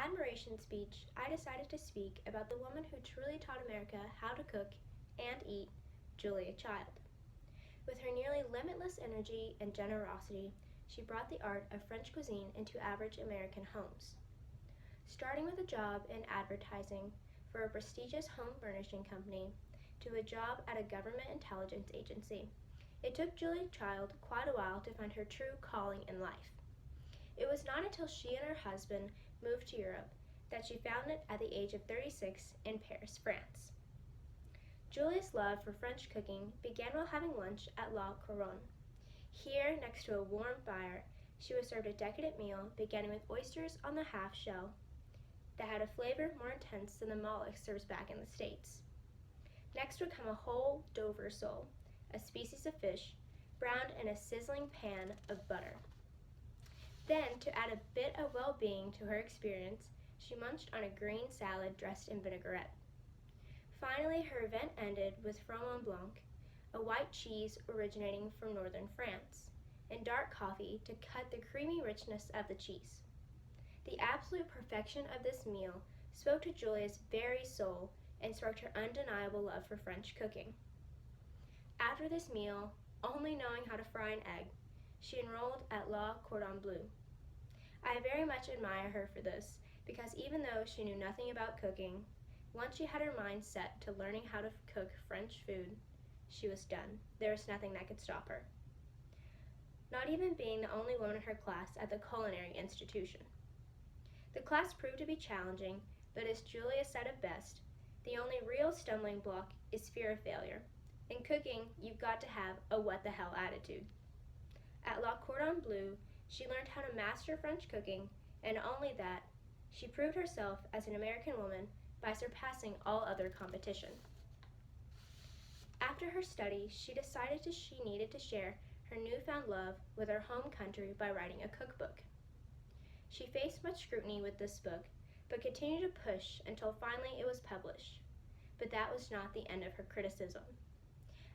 admiration speech, I decided to speak about the woman who truly taught America how to cook and eat, Julia Child. With her nearly limitless energy and generosity, she brought the art of French cuisine into average American homes. Starting with a job in advertising for a prestigious home furnishing company to a job at a government intelligence agency, it took Julia Child quite a while to find her true calling in life. It was not until she and her husband moved to Europe that she found it at the age of 36 in Paris, France. Julia's love for French cooking began while having lunch at La Couronne. Here, next to a warm fire, she was served a decadent meal beginning with oysters on the half shell that had a flavor more intense than the mollusk serves back in the States. Next would come a whole Dover sole, a species of fish, browned in a sizzling pan of butter. Then, to add a bit of well-being to her experience, she munched on a green salad dressed in vinaigrette. Finally, her event ended with fromage blanc, a white cheese originating from northern France, and dark coffee to cut the creamy richness of the cheese. The absolute perfection of this meal spoke to Julia's very soul and sparked her undeniable love for French cooking. After this meal, only knowing how to fry an egg, she enrolled at La Cordon Bleu. I very much admire her for this because even though she knew nothing about cooking, once she had her mind set to learning how to cook French food, she was done. There was nothing that could stop her. Not even being the only woman in her class at the culinary institution. The class proved to be challenging, but as Julia said it best, the only real stumbling block is fear of failure. In cooking, you've got to have a what the hell attitude. At La Cordon Bleu, she learned how to master French cooking, and not only that, she proved herself as an American woman by surpassing all other competition. After her studies, she decided she needed to share her newfound love with her home country by writing a cookbook. She faced much scrutiny with this book, but continued to push until finally it was published. But that was not the end of her criticism.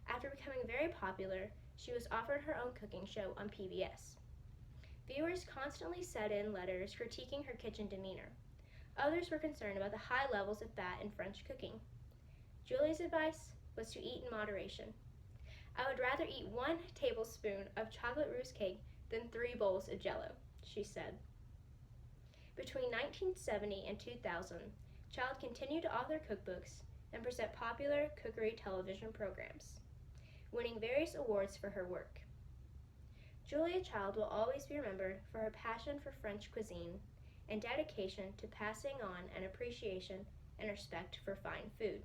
After becoming very popular, she was offered her own cooking show on PBS. Viewers constantly sent in letters critiquing her kitchen demeanor. Others were concerned about the high levels of fat in French cooking. Julia's advice was to eat in moderation. I would rather eat 1 tablespoon of chocolate mousse cake than 3 bowls of Jell-O, she said. Between 1970 and 2000, Child continued to author cookbooks and present popular cookery television programs, winning various awards for her work. Julia Child will always be remembered for her passion for French cuisine and dedication to passing on an appreciation and respect for fine food.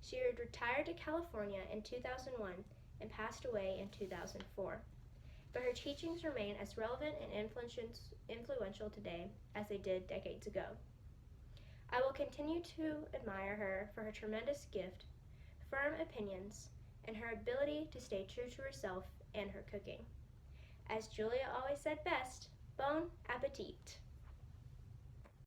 She retired to California in 2001 and passed away in 2004, but her teachings remain as relevant and influential today as they did decades ago. I will continue to admire her for her tremendous gift, firm opinions, and her ability to stay true to herself and her cooking. As Julia always said best, bon appetit!